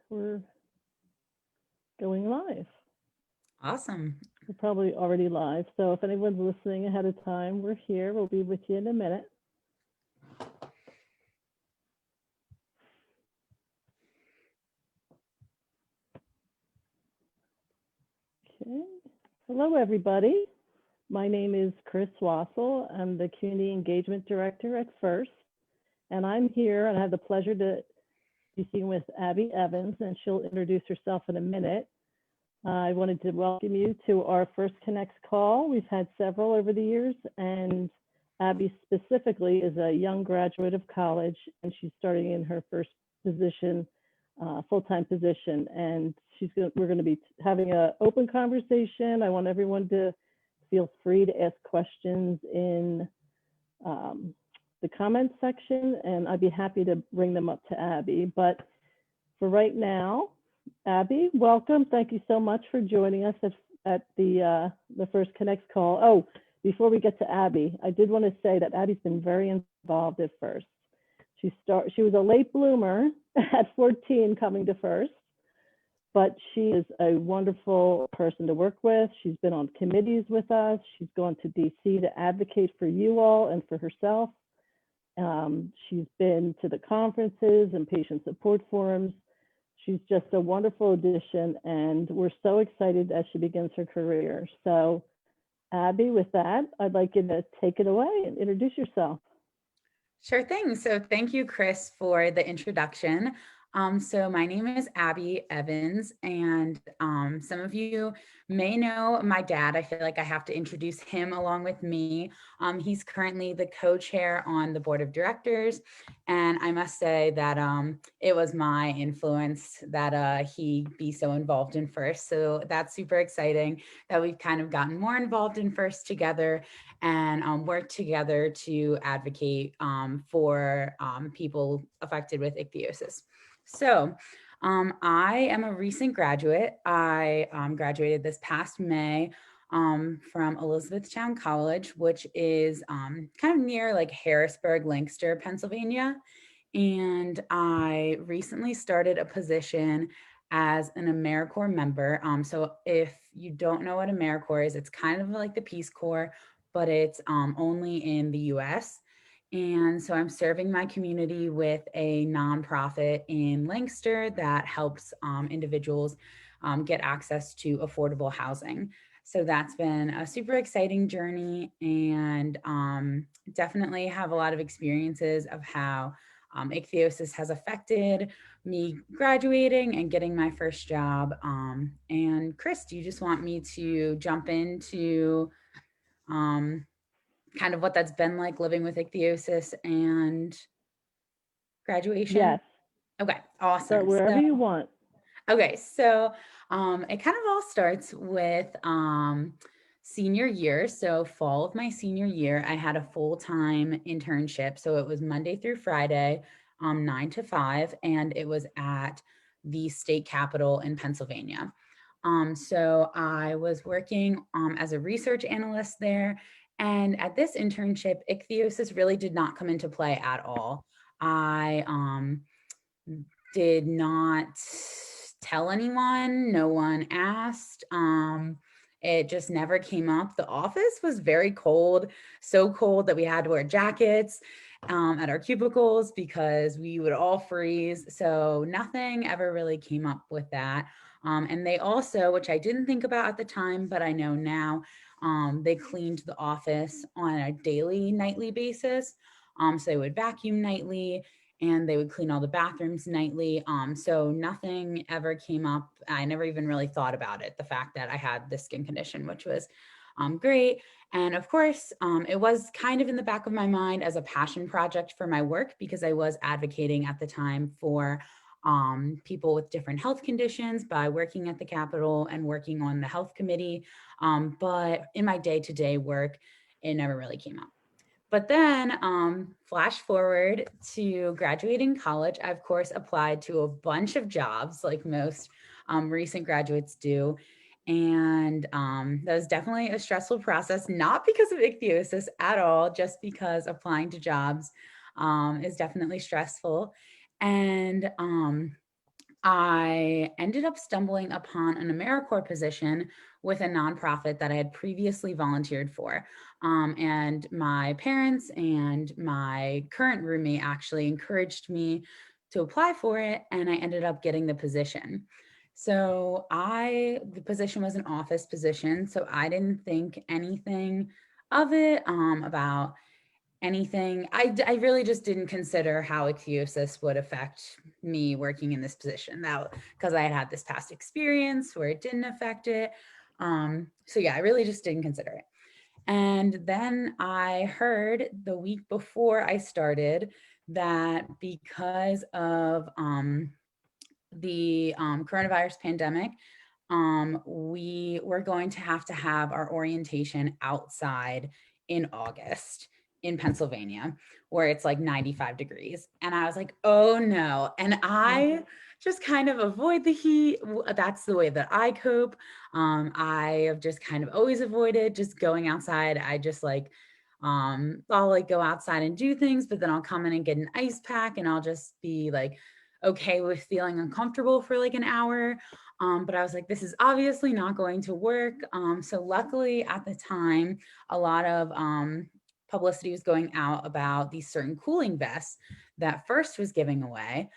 we're going live. Awesome. We're probably already live. So if anyone's listening ahead of time, we're here. We'll be with you in a minute. Okay. Hello, everybody. My name is Chris Wassel. I'm the Community Engagement Director at FIRST. And I'm here and I have the pleasure to be speaking with Abby Evans, and she'll introduce herself in a minute. I wanted to welcome you to our First Connects call. We've had several over the years, and Abby specifically is a young graduate of college, and she's starting in her first position, full-time position. And we're going to be having an open conversation. I want everyone to feel free to ask questions in the comments section, and I'd be happy to bring them up to Abby. But for right now, Abby, welcome. Thank you so much for joining us at the First Connects call. Oh, before we get to Abby, I did want to say that Abby's been very involved at FIRST. She was a late bloomer at 14 coming to FIRST, but she is a wonderful person to work with. She's been on committees with us. She's gone to DC to advocate for you all and for herself. She's been to the conferences and patient support forums. She's just a wonderful addition, and we're so excited as she begins her career. So, Abby, with that, I'd like you to take it away and introduce yourself. Sure thing. So thank you, Chris, for the introduction. So my name is Abby Evans, and some of you may know my dad. I feel like I have to introduce him along with me. He's currently the co-chair on the board of directors, and I must say that it was my influence that he be so involved in FIRST. So that's super exciting that we've kind of gotten more involved in FIRST together and work together to advocate for people affected with ichthyosis. So I am a recent graduate. I graduated this past May from Elizabethtown College, which is kind of near like Harrisburg, Lancaster, Pennsylvania. And I recently started a position as an AmeriCorps member. So if you don't know what AmeriCorps is, it's kind of like the Peace Corps, but it's only in the US. And so I'm serving my community with a nonprofit in Lancaster that helps individuals get access to affordable housing. So that's been a super exciting journey, and definitely have a lot of experiences of how ichthyosis has affected me graduating and getting my first job. And Chris, do you just want me to jump into kind of what that's been like living with ichthyosis and graduation? Yes. Okay, Start awesome. wherever you want. Okay, so it kind of all starts with senior year. So fall of my senior year, I had a full-time internship. So it was Monday through Friday, 9 to 5, and it was at the state capitol in Pennsylvania. So I was working as a research analyst there. And at this internship, ichthyosis really did not come into play at all. I did not tell anyone. No one asked. It just never came up. The office was very cold, so cold that we had to wear jackets at our cubicles because we would all freeze. So nothing ever really came up with that. And they also, which I didn't think about at the time, but I know now, they cleaned the office on a daily, nightly basis. So they would vacuum nightly, and they would clean all the bathrooms nightly. So nothing ever came up. I never even really thought about it, the fact that I had this skin condition, which was great. And of course, it was kind of in the back of my mind as a passion project for my work, because I was advocating at the time for people with different health conditions by working at the Capitol and working on the health committee. But in my day-to-day work, it never really came up. But then flash forward to graduating college, I of course applied to a bunch of jobs like most recent graduates do. And that was definitely a stressful process, not because of ichthyosis at all, just because applying to jobs is definitely stressful. And I ended up stumbling upon an AmeriCorps position with a nonprofit that I had previously volunteered for. And my parents and my current roommate actually encouraged me to apply for it, and I ended up getting the position. So the position was an office position, so I didn't think anything of it about anything. I really just didn't consider how ichthyosis would affect me working in this position, that because I had this past experience where it didn't affect it. So yeah, I really just didn't consider it. And then I heard the week before I started that because of the coronavirus pandemic, we were going to have our orientation outside in August in Pennsylvania, where it's like 95 degrees. And I was like, oh no. And I just kind of avoid the heat. That's the way that I cope. I have just kind of always avoided just going outside. I just like, I'll like go outside and do things, but then I'll come in and get an ice pack and I'll just be like, okay with feeling uncomfortable for like an hour. But I was like, this is obviously not going to work. So luckily at the time, a lot of publicity was going out about these certain cooling vests that First was giving away.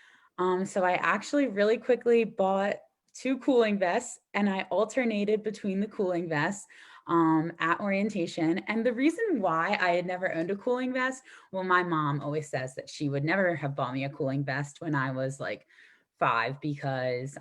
So I actually really quickly bought 2 cooling vests and I alternated between the cooling vests at orientation. And the reason why I had never owned a cooling vest, well, my mom always says that she would never have bought me a cooling vest when I was like 5 because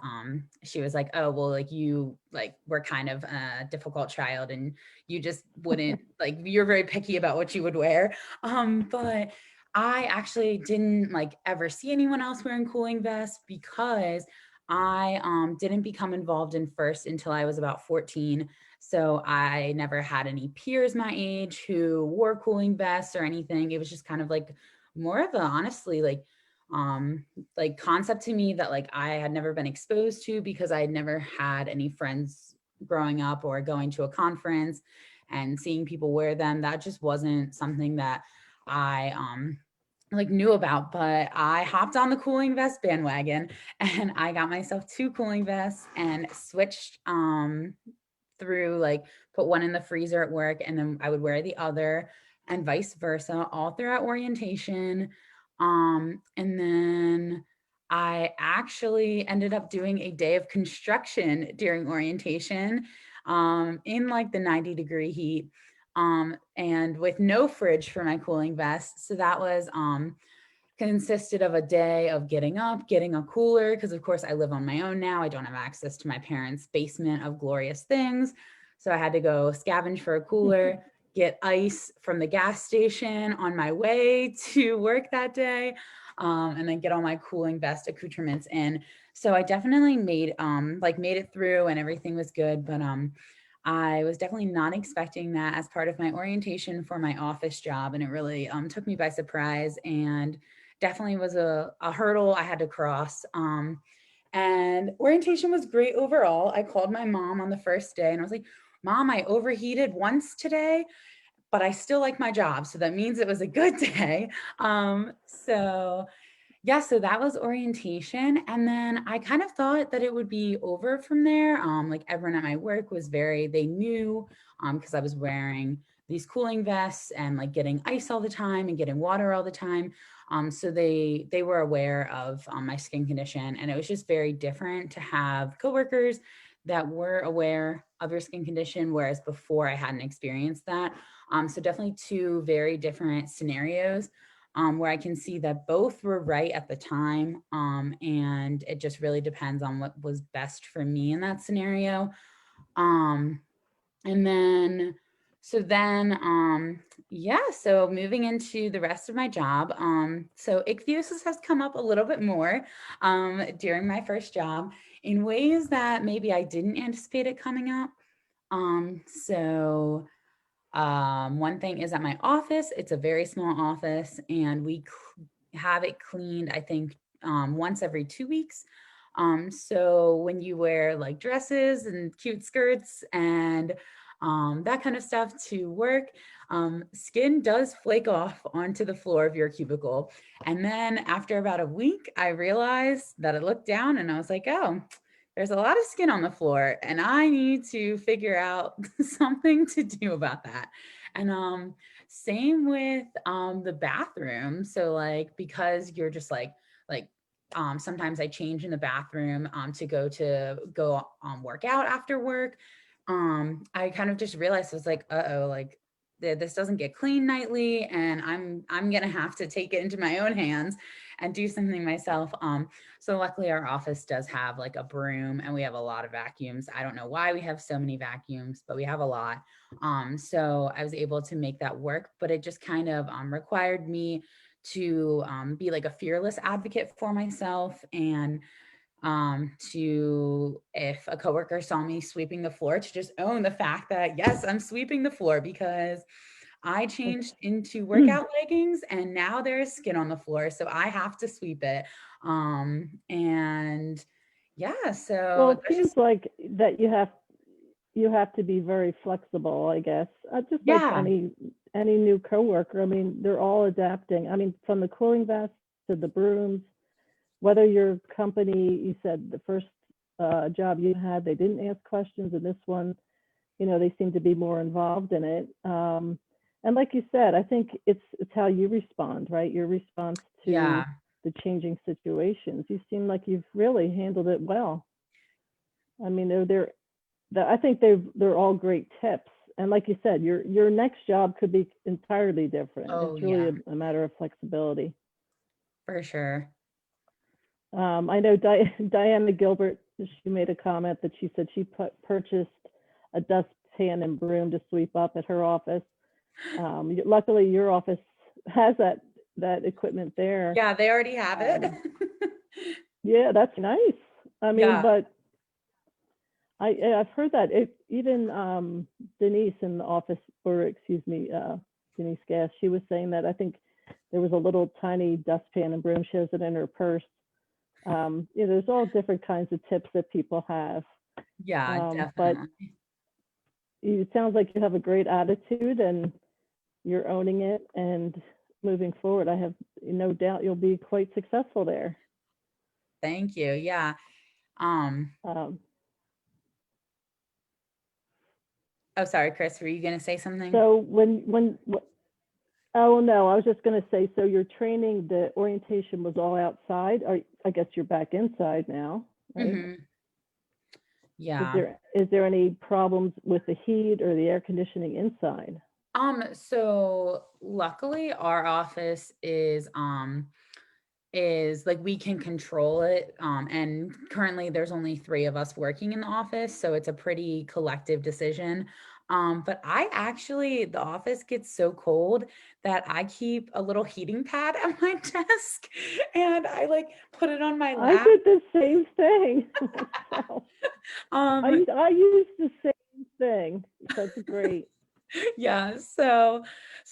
she was like, oh, well, like you like were kind of a difficult child and you just wouldn't like, you're very picky about what you would wear. But I actually didn't like ever see anyone else wearing cooling vests because I didn't become involved in First until I was about 14. So I never had any peers my age who wore cooling vests or anything. It was just kind of like more of a honestly like concept to me that like I had never been exposed to because I had never had any friends growing up or going to a conference and seeing people wear them. That just wasn't something that I like knew about, but I hopped on the cooling vest bandwagon and I got myself 2 cooling vests and switched through like put one in the freezer at work and then I would wear the other and vice versa all throughout orientation. And then I actually ended up doing a day of construction during orientation in like the 90-degree heat and with no fridge for my cooling vest. So that was consisted of a day of getting up, getting a cooler, because of course I live on my own now. I don't have access to my parents' basement of glorious things. So I had to go scavenge for a cooler, get ice from the gas station on my way to work that day, and then get all my cooling vest accoutrements in. So I definitely made it through and everything was good. But I was definitely not expecting that as part of my orientation for my office job. And it really took me by surprise and definitely was a hurdle I had to cross. And orientation was great overall. I called my mom on the first day and I was like, Mom, I overheated once today, but I still like my job. So that means it was a good day. So yeah, so that was orientation. And then I kind of thought that it would be over from there. Like everyone at my work was they knew because I was wearing these cooling vests and like getting ice all the time and getting water all the time. So they were aware of my skin condition. And it was just very different to have coworkers that were aware of your skin condition, whereas before I hadn't experienced that. So definitely 2 very different scenarios where I can see that both were right at the time. And it just really depends on what was best for me in that scenario. Um, and then, so moving into the rest of my job. So ichthyosis has come up a little bit more during my first job in ways that maybe I didn't anticipate it coming up. One thing is at my office, it's a very small office and we have it cleaned, I think, once every 2 weeks. So when you wear like dresses and cute skirts and that kind of stuff to work, skin does flake off onto the floor of your cubicle. And then after about a week, I realized that I looked down and I was like, oh, there's a lot of skin on the floor and I need to figure out something to do about that. And same with the bathroom. So like, because you're just like sometimes I change in the bathroom to go work out after work. I kind of just realized I was like, uh-oh, like this doesn't get clean nightly and I'm gonna have to take it into my own hands and do something myself. So luckily our office does have like a broom and we have a lot of vacuums. I don't know why we have so many vacuums, but we have a lot. So I was able to make that work, but it just kind of required me to be like a fearless advocate for myself, and to, if a coworker saw me sweeping the floor, to just own the fact that yes, I'm sweeping the floor because I changed into workout leggings and now there's skin on the floor, so I have to sweep it. And yeah, Well, so it that's seems just, like that you have to be very flexible, I guess. Just like yeah, any new coworker. I mean, they're all adapting. I mean, from the cooling vests to the brooms, whether your company, you said the first job you had, they didn't ask questions, and this one, they seem to be more involved in it. And like you said, I think it's how you respond, right? Your response yeah, to the changing situations. You seem like you've really handled it well. I mean, I think they're all great tips. And like you said, your next job could be entirely different. oh It's really yeah, a matter of flexibility. for sure. I know Diana Gilbert, she made a comment that she said she purchased a dustpan and broom to sweep up at her office. Luckily, your office has that equipment there. Yeah, they already have it. Um, yeah, that's nice. I mean, Yeah, but I've heard that even Denise in the office, or excuse me, Denise Gass, she was saying that I think there was a little tiny dustpan and broom. She has it in her purse. There's all different kinds of tips that people have. yeah, But definitely. it sounds like you have a great attitude and you're owning it and moving forward. I have no doubt you'll be quite successful there. Thank you. Yeah. Um, Um, oh, sorry, Chris, were you going to say something? so oh no, I was just going to say, so your training, the orientation was all outside, or I guess you're back inside now, right? Hmm. Yeah. Is there any problems with the heat or the air conditioning inside? So luckily our office is like we can control it. And currently there's only three of us working in the office, so it's a pretty collective decision. But I actually, the office gets so cold that I keep a little heating pad at my desk and I like put it on my I lap. did the same thing myself. Um, I used the same thing. That's great. yeah, so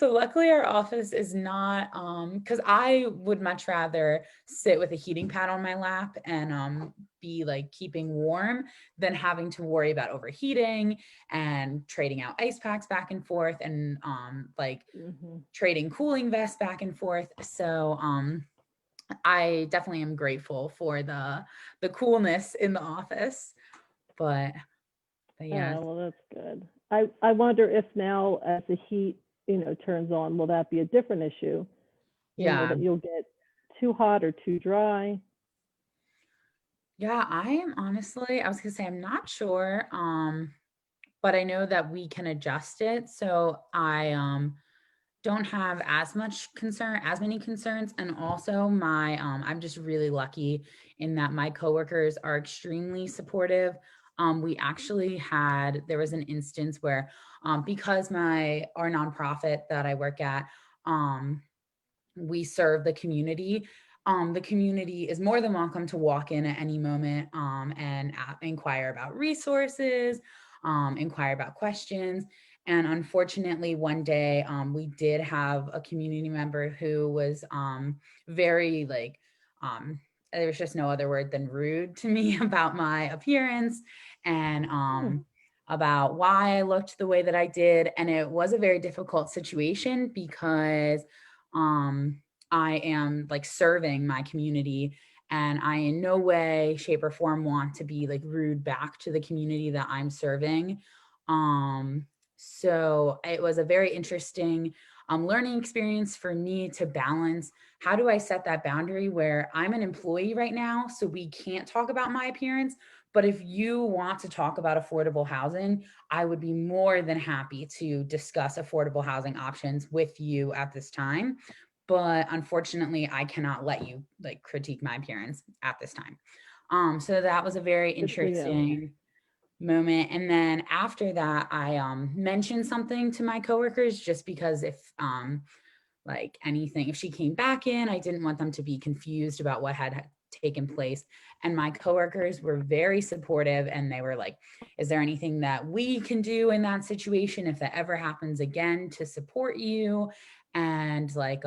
luckily our office is not because I would much rather sit with a heating pad on my lap and be like keeping warm than having to worry about overheating and trading out ice packs back and forth, and like Hmm. trading cooling vests back and forth. So I definitely am grateful for the coolness in the office. but but yeah. Well, that's good. I wonder if now, as the heat, turns on, will that be a different issue? Yeah. That you'll get too hot or too dry. Yeah, I am honestly, I was gonna say I'm not sure. But I know that we can adjust it. So I don't have as many concerns. And also my I'm just really lucky in that my coworkers are extremely supportive. We actually there was an instance where because our nonprofit that I work at, um, we serve the community. The community is more than welcome to walk in at any moment and inquire about resources, inquire about questions. And unfortunately, one day we did have a community member who was very like, um, there was just no other word than rude to me about my appearance. And Hmm. about why I looked the way that I did. And it was a very difficult situation because I am like serving my community, and I in no way, shape, or form want to be like rude back to the community that I'm serving. So it was a very interesting learning experience for me to balance, how do I set that boundary where I'm an employee right now, so we can't talk about my appearance. But if you want to talk about affordable housing, I would be more than happy to discuss affordable housing options with you at this time. But unfortunately, I cannot let you like critique my appearance at this time. So that was a very Good for you. interesting moment. And then after that, I mentioned something to my coworkers, just because if like anything, if she came back in, I didn't want them to be confused about what had taken place. And my coworkers were very supportive, and they were like, is there anything that we can do in that situation if that ever happens again to support you? And like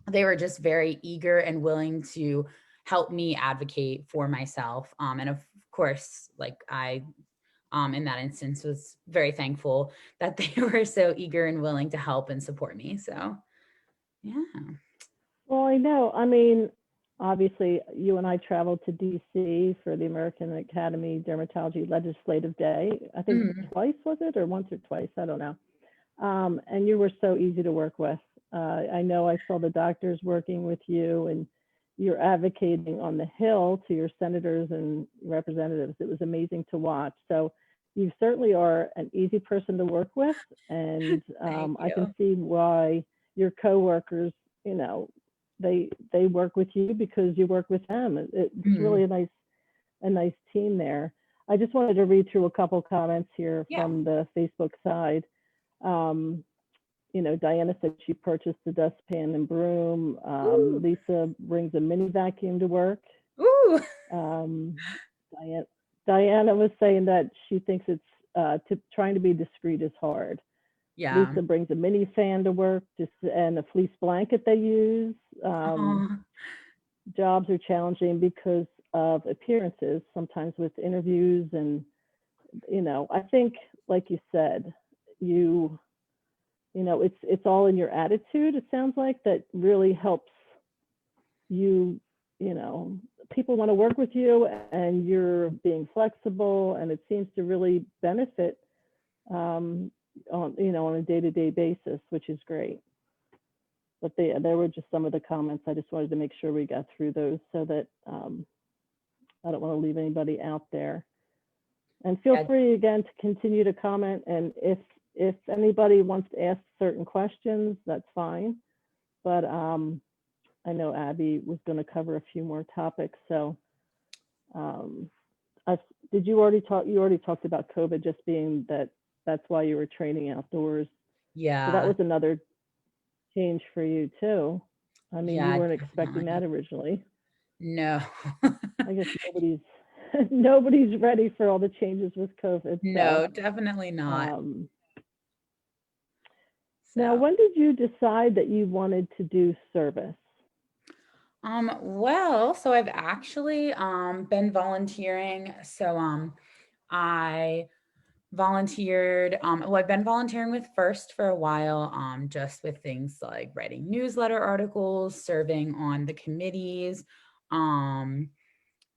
they were just very eager and willing to help me advocate for myself. And of course, like I in that instance was very thankful that they were so eager and willing to help and support me. So yeah. Well, I know. I mean, obviously, you and I traveled to DC for the American Academy Dermatology Legislative Day. I think Mhm. twice, was it, or once or twice? I don't know. And you were so easy to work with. I know I saw the doctors working with you, and you're advocating on the Hill to your senators and representatives. It was amazing to watch. So you certainly are an easy person to work with, and Thank I can you. see why your coworkers, you know, they work with you because you work with them. It's Mhm. really a nice team there. I just wanted to read through a couple comments here Yeah. from the Facebook side. Um, Diana said she purchased a dustpan and broom. Ooh. Lisa brings a mini vacuum to work. Ooh. Um, Diana, Diana was saying that she thinks it's trying to be discreet is hard. Yeah. Lisa brings a mini fan to work, just and a fleece blanket they use. Um, Oh, Jobs are challenging because of appearances, sometimes with interviews, and I think, like you said, you it's all in your attitude. It sounds like that really helps you. You know, people want to work with you, and you're being flexible, and it seems to really benefit on a day-to-day basis, which is great. But there were just some of the comments. I just wanted to make sure we got through those so that I don't want to leave anybody out there. And feel yeah. free again to continue to comment. And if anybody wants to ask certain questions, that's fine. But I know Abby was going to cover a few more topics. So um, I, did you already talk? You already talked about COVID just being that's why you were training outdoors. So that Yeah. was another change for you too. I mean, you Yeah, weren't expecting definitely. that originally. No. I guess nobody's nobody's ready for all the changes with COVID. So No, definitely not. um, now, So, when did you decide that you wanted to do service? well, so I've actually been volunteering. So I volunteered well, I've been volunteering with First for a while, just with things like writing newsletter articles, serving on the committees, um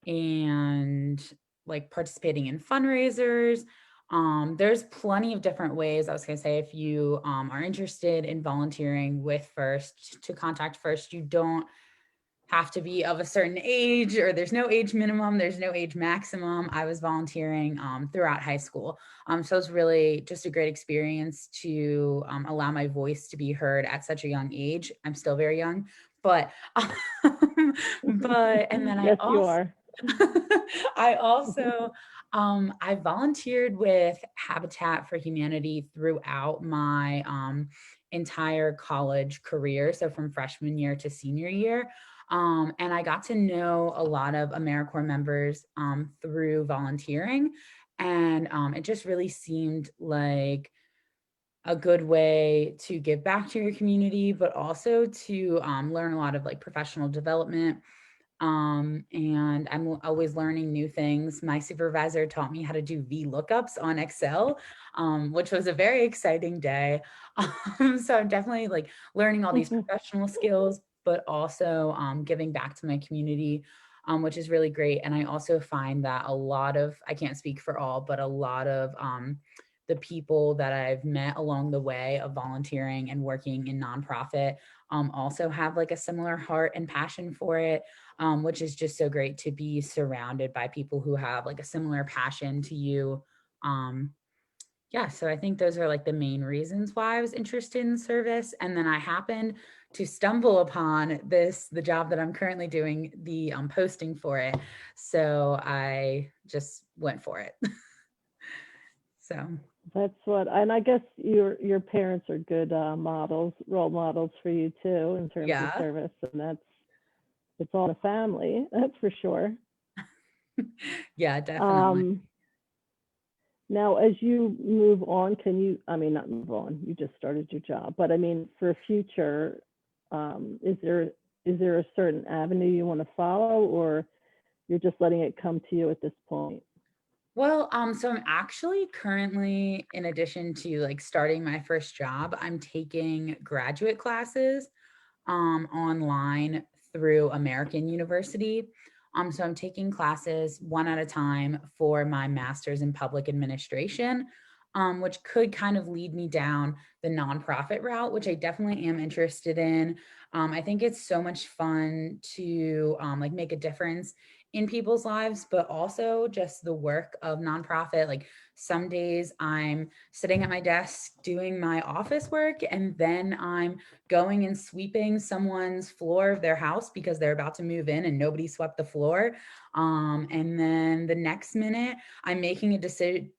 and like participating in fundraisers. There's plenty of different ways. I was going to say, if you are interested in volunteering with First, to contact First. You don't have to be of a certain age, or there's no age minimum, there's no age maximum. I was volunteering throughout high school. So it's really just a great experience to allow my voice to be heard at such a young age. I'm still very young, but but and then I Yes, you also are. I also I volunteered with Habitat for Humanity throughout my entire college career, so from freshman year to senior year. And I got to know a lot of AmeriCorps members through volunteering. And it just really seemed like a good way to give back to your community, but also to learn a lot of like professional development. And I'm always learning new things. My supervisor taught me how to do VLOOKUPs on Excel, which was a very exciting day. So I'm definitely like learning all these professional skills, but also giving back to my community, which is really great. And I also find that a lot of, I can't speak for all, but a lot of the people that I've met along the way of volunteering and working in nonprofit also have like a similar heart and passion for it, which is just so great to be surrounded by people who have like a similar passion to you. Um, yeah, so I think those are like the main reasons why I was interested in service. And then I happened to stumble upon the job that I'm currently doing, the posting for it. So I just went for it. So That's what, and I guess your parents are good models, role models for you too, in terms of yeah, service, and it's all a family, that's for sure. yeah, definitely. Um, Now, as you move on, I mean, not move on, you just started your job, but I mean, for future, is there a certain avenue you want to follow, or you're just letting it come to you at this point? Well, so I'm actually currently, in addition to like starting my first job, I'm taking graduate classes online through American University. So I'm taking classes one at a time for my master's in public administration, which could kind of lead me down the nonprofit route, which I definitely am interested in. I think it's so much fun to like make a difference in people's lives, but also just the work of nonprofit. Like some days I'm sitting at my desk doing my office work, and then I'm going and sweeping someone's floor of their house because they're about to move in and nobody swept the floor. And then the next minute, I'm making a decision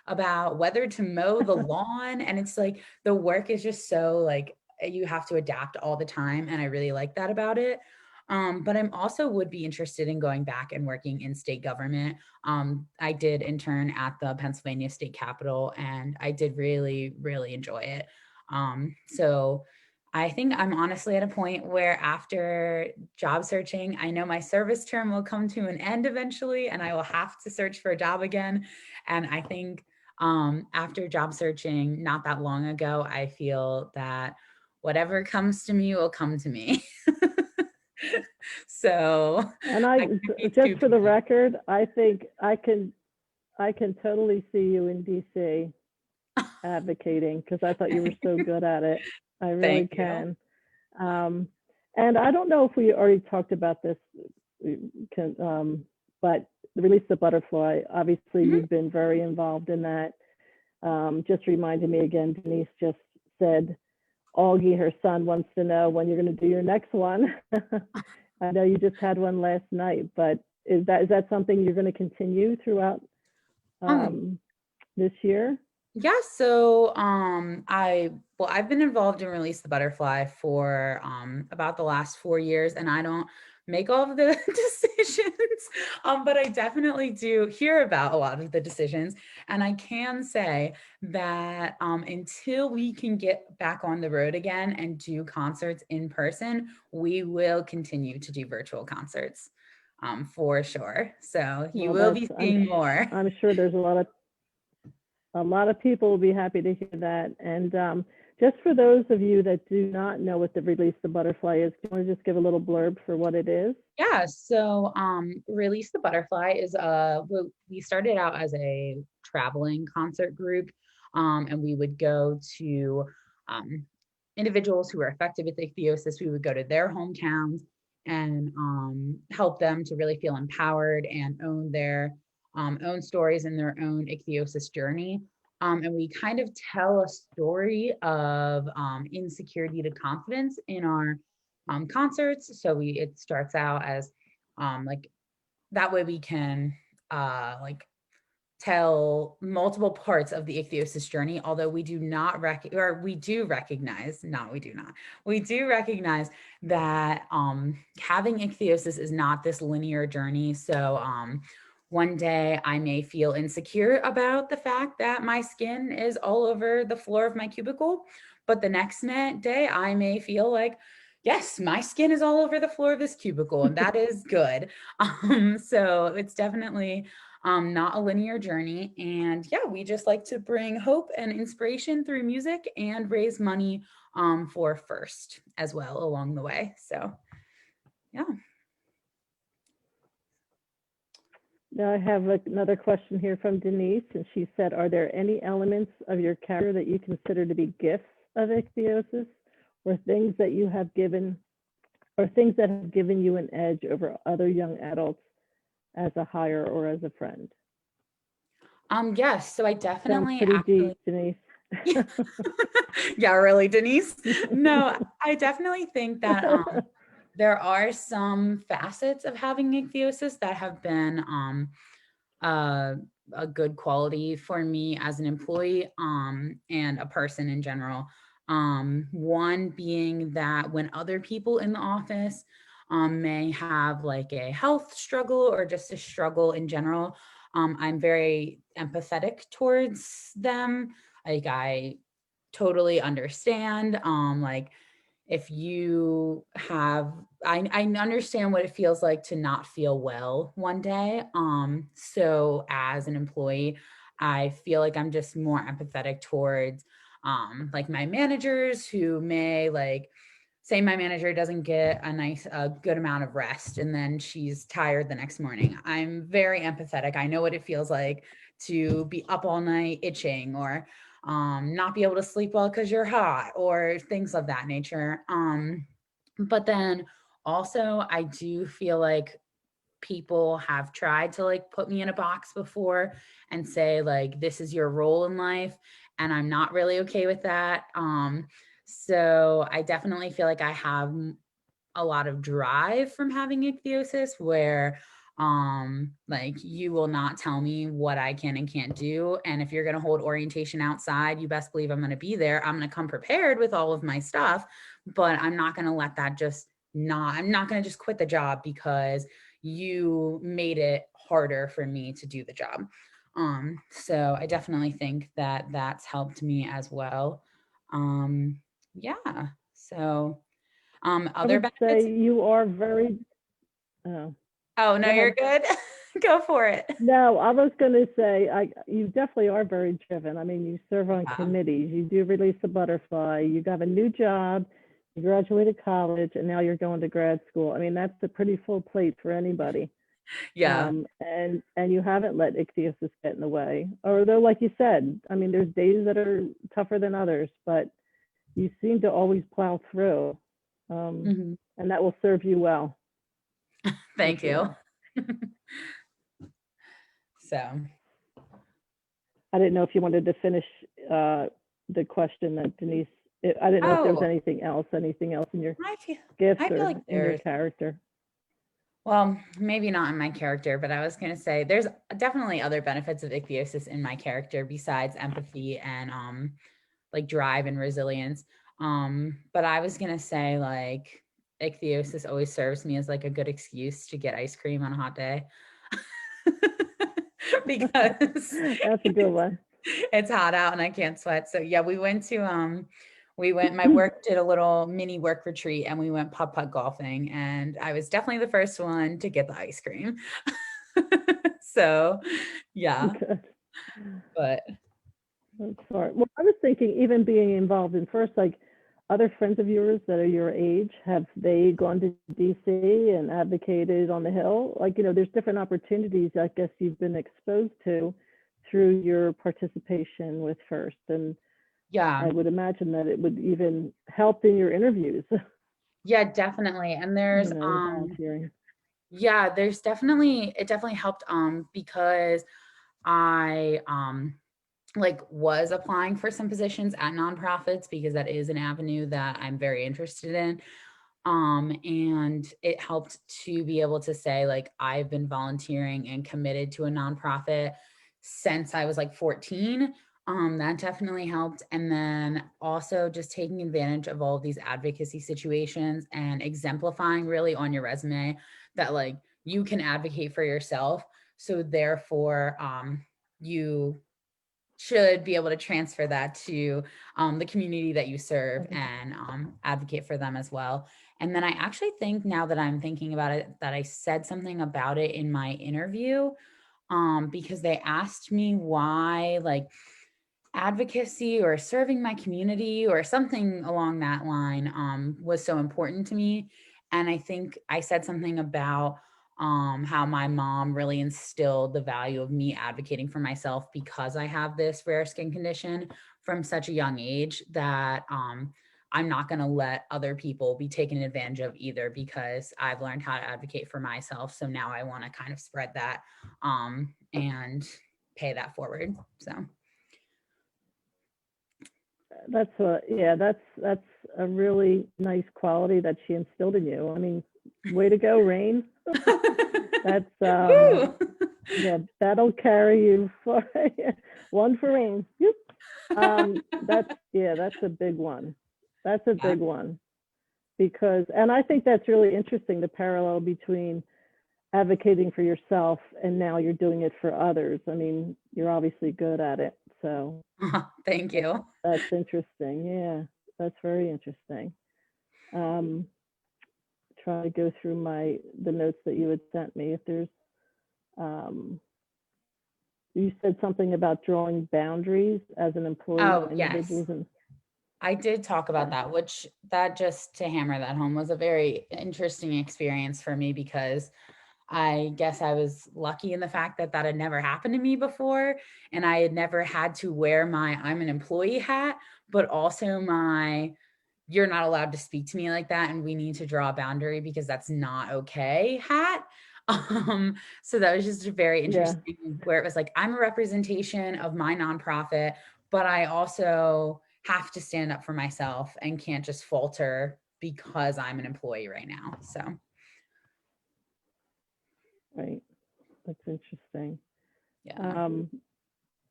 about whether to mow the lawn. And it's like the work is just so like you have to adapt all the time, and I really like that about it. But I'm also would be interested in going back and working in state government. I did intern at the Pennsylvania State Capitol, and I did really, really enjoy it. So I think I'm honestly at a point where after job searching, I know my service term will come to an end eventually, and I will have to search for a job again. And I think after job searching not that long ago, I feel that whatever comes to me will come to me. So And I can't be just too for the picky. record, I think I can totally see you in DC advocating, because I thought you were so good at it. I really Thank you. can. Um, and I don't know if we already talked about this, can, but the release the butterfly, obviously Mhm. you've been very involved in that. Just reminded me again, Denise just said, Augie, her son, wants to know when you're going to do your next one. I know you just had one last night, but is that something you're going to continue throughout Um, um, this year? yeah, so I've been involved in Release the Butterfly for about the last 4 years, and I don't make all of the decisions. But I definitely do hear about a lot of the decisions. And I can say that until we can get back on the road again and do concerts in person, we will continue to do virtual concerts for sure. So you Well, will be seeing more. I'm sure there's a lot of people will be happy to hear that. And just for those of you that do not know what the Release the Butterfly is, do you want to just give a little blurb for what it is? Yeah, so Release the Butterfly is we started out as a traveling concert group, and we would go to um, individuals who were affected with ichthyosis. We would go to their hometowns and help them to really feel empowered and own their own stories and their own ichthyosis journey. And we kind of tell a story of insecurity to confidence in our concerts. So it starts out as like that way we can like tell multiple parts of the ichthyosis journey, although we do not or we do recognize, no, we do not. We do recognize that having ichthyosis is not this linear journey. So one day I may feel insecure about the fact that my skin is all over the floor of my cubicle, but the next day I may feel like Yes, my skin is all over the floor of this cubicle, and that is good. So it's definitely not a linear journey. And yeah, we just like to bring hope and inspiration through music and raise money for First as well along the way. So yeah. Now I have another question here from Denise, and she said, are there any elements of your character that you consider to be gifts of ichthyosis, or things that you have given, or things that have given you an edge over other young adults as a hire or as a friend? Yes, so I Sounds definitely pretty actually deep, Denise. yeah, really, Denise. No, I definitely think that there are some facets of having ichthyosis that have been uh, a good quality for me as an employee and a person in general. One being that when other people in the office may have like a health struggle or just a struggle in general, I'm very empathetic towards them. Like I totally understand. Like if you have I understand what it feels like to not feel well one day. So as an employee, I feel like I'm just more empathetic towards like my managers who may like say my manager doesn't get a good amount of rest and then she's tired the next morning. I'm very empathetic. I know what it feels like to be up all night itching or not be able to sleep well because you're hot or things of that nature. But then also, I do feel like people have tried to like put me in a box before and say like this is your role in life, and I'm not really okay with that. So I definitely feel like I have a lot of drive from having ichthyosis where like you will not tell me what I can and can't do, and if you're going to hold orientation outside, you best believe I'm going to be there. I'm going to come prepared with all of my stuff, but I'm not going to let that just not I'm not going to just quit the job because you made it harder for me to do the job. So I definitely think that that's helped me as well. Yeah. So I other would say benefits. you are very, oh, Oh, no, go you're ahead. good. Go for it. No, I was going to say, you definitely are very driven. I mean, you serve on Yeah. committees, you do release the butterfly, you have a new job, you graduated college, and now you're going to grad school. I mean, that's a pretty full plate for anybody. Yeah. And you haven't let ichthyosis get in the way. Although, like you said, I mean, there's days that are tougher than others, but you seem to always plow through, Mhm. and that will serve you well, for Thank you. sure. So, I didn't know if you wanted to finish the question that Denise. I didn't know if there was oh, anything else in your I feel gifts I feel or like in your there's character. well, maybe not in my character, but I was going to say there's definitely other benefits of ichthyosis in my character besides empathy and like drive and resilience. But I was going to say like ichthyosis always serves me as like a good excuse to get ice cream on a hot day. Because That's a good one. it's hot out and I can't sweat. So yeah, my work did a little mini work retreat and we went putt-putt golfing and I was definitely the first one to get the ice cream. So yeah, Good. but That's smart. Well, I was thinking even being involved in first, like other friends of yours that are your age, have they gone to DC and advocated on the Hill? Like, there's different opportunities I guess you've been exposed to through your participation with First. And yeah, I would imagine that it would even help in your interviews, yeah, definitely. And the volunteering. yeah, it definitely helped because I like was applying for some positions at nonprofits because that is an avenue that I'm very interested in. And it helped to be able to say like I've been volunteering and committed to a nonprofit since I was like 14. That definitely helped. And then also just taking advantage of all of these advocacy situations and exemplifying really on your resume that like you can advocate for yourself. So therefore, you should be able to transfer that to the community that you serve and advocate for them as well. And then I actually think, now that I'm thinking about it, that I said something about it in my interview, because they asked me why, like, advocacy or serving my community or something along that line was so important to me. And I think I said something about how my mom really instilled the value of me advocating for myself because I have this rare skin condition from such a young age, that I'm not going to let other people be taken advantage of either, because I've learned how to advocate for myself. So now I want to kind of spread that and pay that forward. So. That's a really nice quality that she instilled in you. I mean, way to go, Rain. That's yeah, that'll carry you for one for Rain. That's a big one. That's a big one, because, and I think that's really interesting, the parallel between advocating for yourself and now you're doing it for others. I mean, you're obviously good at it. So thank you. That's interesting. Yeah, that's very interesting. Try to go through the notes that you had sent me. If there's, you said something about drawing boundaries as an employee. Oh, yes. I did talk about that, which, that, just to hammer that home, was a very interesting experience for me, because I guess I was lucky in the fact that that had never happened to me before. And I had never had to wear my I'm an employee hat, but also my you're not allowed to speak to me like that, and we need to draw a boundary because that's not okay hat. So that was just very interesting, where it was like, I'm a representation of my nonprofit, but I also have to stand up for myself and can't just falter because I'm an employee right now. So. Right. That's interesting. Yeah.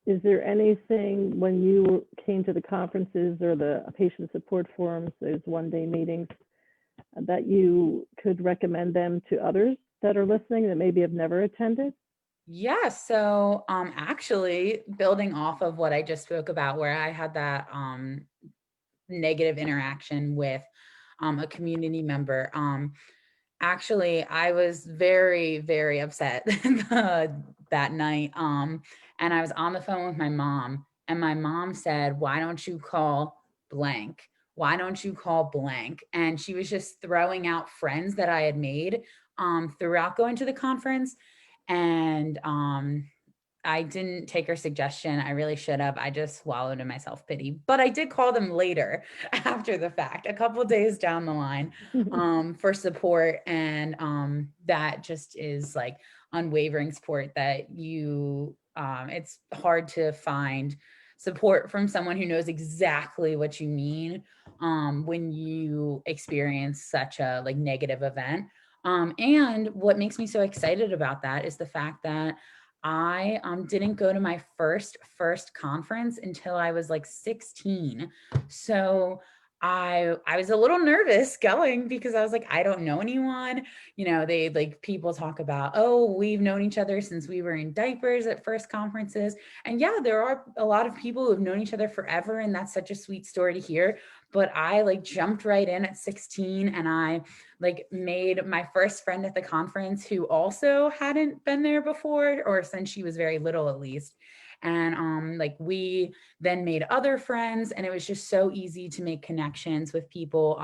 Is there anything, when you came to the conferences or the patient support forums, those one-day meetings, that you could recommend them to others that are listening that maybe have never attended? Yeah. So actually, building off of what I just spoke about, where I had that negative interaction with a community member, actually, I was very, very upset that night. And I was on the phone with my mom, and my mom said, "Why don't you call blank? Why don't you call blank?" And she was just throwing out friends that I had made throughout going to the conference. And I didn't take her suggestion. I really should have. I just swallowed in my self-pity. But I did call them later after the fact, a couple of days down the line, for support. And that just is like unwavering support that it's hard to find support from someone who knows exactly what you mean when you experience such a like negative event. And what makes me so excited about that is the fact that I didn't go to my first conference until I was like 16. So I was a little nervous going, because I was like, I don't know anyone. You know, they like, people talk about, oh, we've known each other since we were in diapers at first conferences. And yeah, there are a lot of people who have known each other forever, and that's such a sweet story to hear. But I like jumped right in at 16, and I like made my first friend at the conference who also hadn't been there before, or since she was very little at least. And like we then made other friends, and it was just so easy to make connections with people,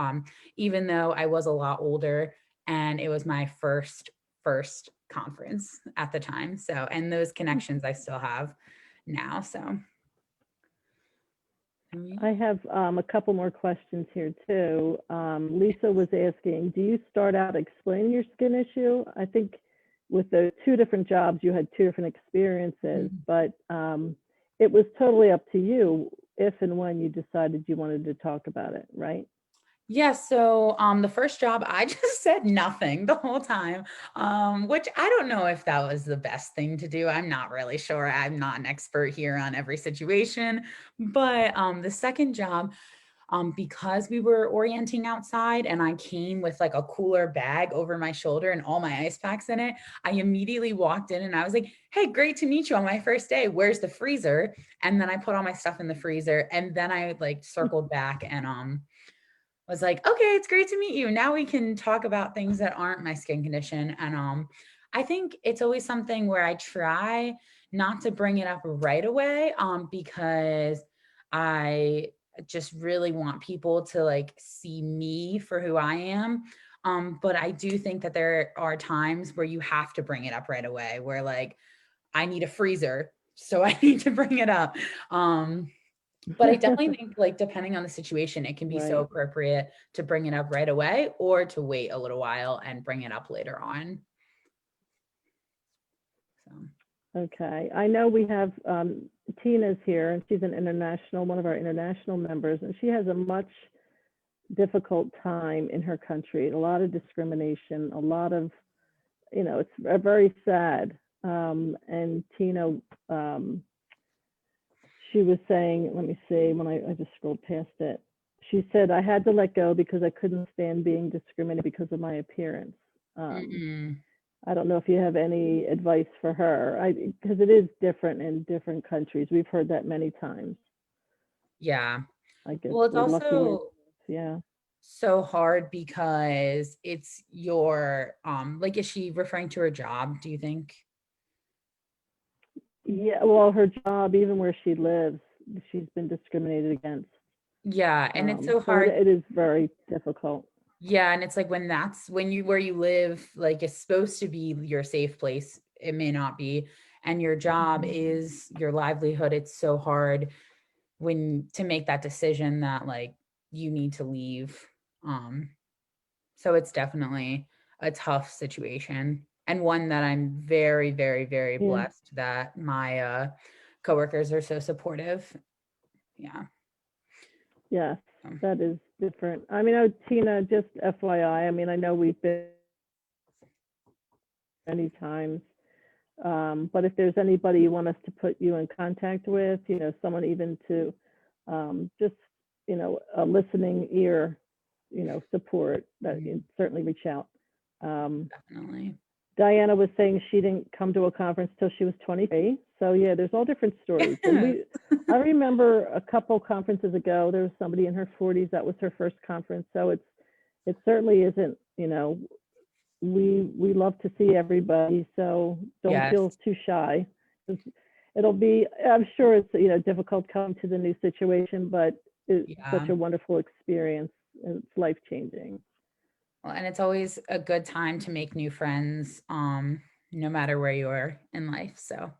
even though I was a lot older, and it was my first conference at the time. So, and those connections I still have now. So I have a couple more questions here too. Lisa was asking, do you start out explaining your skin issue? I think with the two different jobs, you had two different experiences, but it was totally up to you if and when you decided you wanted to talk about it, right? Yeah, so the first job, I just said nothing the whole time, which I don't know if that was the best thing to do. I'm not really sure. I'm not an expert here on every situation. But the second job, because we were orienting outside and I came with like a cooler bag over my shoulder and all my ice packs in it, I immediately walked in and I was like, hey, great to meet you on my first day. Where's the freezer? And then I put all my stuff in the freezer, and then I like circled back and was like, okay, it's great to meet you. Now we can talk about things that aren't my skin condition. And I think it's always something where I try not to bring it up right away, because I just really want people to like see me for who I am. But I do think that there are times where you have to bring it up right away, where like I need a freezer, so I need to bring it up. But I definitely think, like, depending on the situation, it can be so Right. appropriate to bring it up right away or to wait a little while and bring it up later on. So, Okay. I know we have Tina's here, and she's one of our international members, and she has a much difficult time in her country. A lot of discrimination, a lot of, it's very sad. And Tina, she was saying, let me see, when I just scrolled past it. She said, I had to let go because I couldn't stand being discriminated because of my appearance. I don't know if you have any advice for her, because it is different in different countries. We've heard that many times. yeah. I guess Well, it's we're lucky. also Yeah. so hard because it's your, like, is she referring to her job, do you think? Yeah. Well, her job, even where she lives, she's been discriminated against. Yeah. And it's so So hard. it is very difficult. Yeah. And it's like when where you live, like, it's supposed to be your safe place, it may not be. And your job is your livelihood. It's so hard to make that decision that like you need to leave. So it's definitely a tough situation, and one that I'm very, very, very Yeah. blessed that my coworkers are so supportive. Yeah. Yes, that is different. I mean, Tina, just FYI, I mean, I know we've been many times, but if there's anybody you want us to put you in contact with, someone even to just, a listening ear, support, that you certainly reach out. Definitely. Diana was saying she didn't come to a conference till she was 23. So yeah, there's all different stories. And I remember a couple conferences ago, there was somebody in her 40s that was her first conference. So it certainly isn't, we love to see everybody. So don't Yes. feel too shy. I'm sure it's, difficult coming to the new situation, but it's such a wonderful experience, and it's life-changing. Well, and it's always a good time to make new friends, no matter where you are in life. So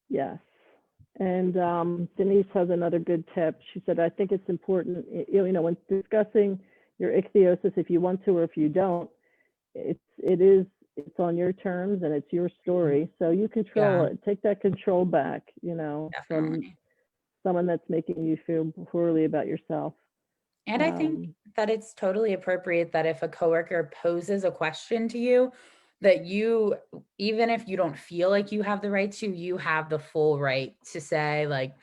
Yes. And Denise has another good tip. She said, I think it's important, when discussing your ichthyosis, if you want to or if you don't, it's on your terms and it's your story. So you control it. Take that control back, from definitely. someone that's making you feel poorly about yourself. And I think that it's totally appropriate that if a coworker poses a question to you, that you, even if you don't feel like you have the right to, you have the full right to say, like,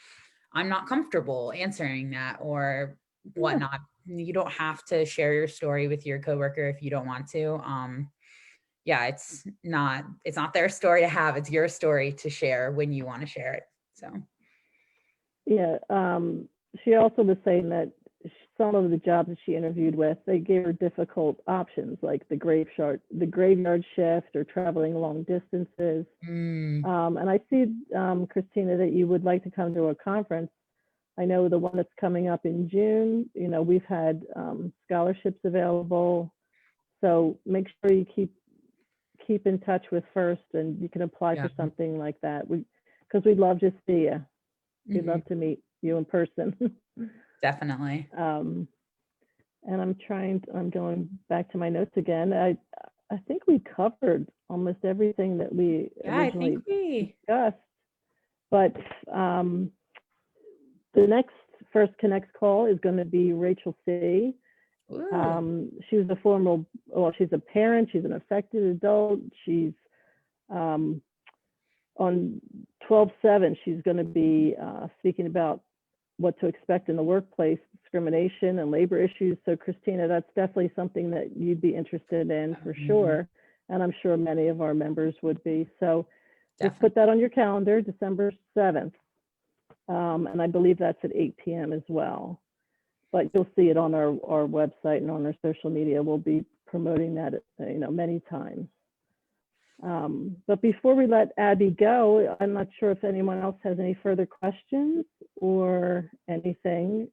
I'm not comfortable answering that or whatnot. You don't have to share your story with your coworker if you don't want to. Yeah, it's not their story to have. It's your story to share when you want to share it. So yeah, she also was saying that some of the jobs that she interviewed with, they gave her difficult options like the graveyard shift or traveling long distances. And I see, Christina, that you would like to come to a conference. I know the one that's coming up in June, we've had scholarships available. So make sure you keep in touch with First, and you can apply for something like that. Because we'd love to see you. We'd love to meet you in person. Definitely. And I'm going back to my notes again. I think we covered almost everything that we originally discussed. But the next First Connect call is going to be Rachel C. She's she's a parent, she's an affected adult. She's on 12/7, she's going to be speaking about what to expect in the workplace, discrimination and labor issues. So Christina, that's definitely something that you'd be interested in for sure. And I'm sure many of our members would be. So just put that on your calendar, December 7th. And I believe that's at 8 p.m. as well. But you'll see it on our website and on our social media. We'll be promoting that, many times. But before we let Abby go, I'm not sure if anyone else has any further questions or anything.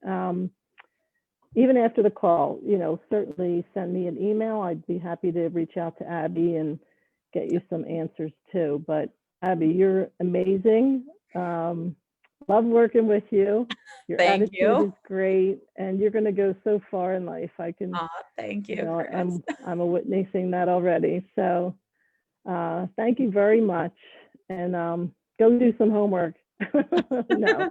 Even after the call, certainly send me an email. I'd be happy to reach out to Abby and get you some answers too. But Abby, you're amazing. Love working with you. Your attitude is great, and you're going to go so far in life. I can. Thank you. I'm witnessing that already. So. Thank you very much, and go do some homework. No,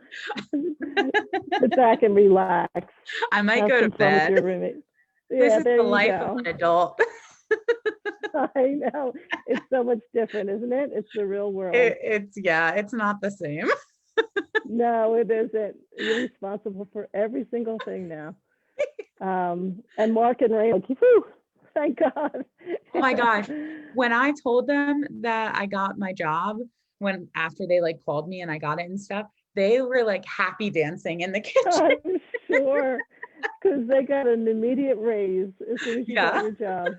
sit back and relax. I might go to bed. Your roommate. This is the life of an adult. I know, it's so much different, isn't it? It's the real world. It's not the same. No, it isn't. You're responsible for every single thing now. And Mark and Ray, thank God. Oh my gosh. When I told them that I got my job, after they called me and I got it and stuff, they were happy dancing in the kitchen. I'm sure, because they got an immediate raise as soon as you got your job.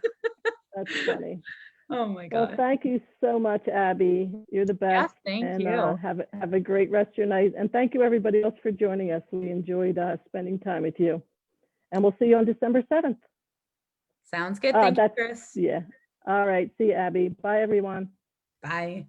That's funny. Oh my God. Well, thank you so much, Abby. You're the best. Yes, thank you. Have a great rest of your night. And thank you everybody else for joining us. We enjoyed spending time with you. And we'll see you on December 7th. Sounds good. Thank you, Chris. Yeah. All right. See you, Abby. Bye, everyone. Bye.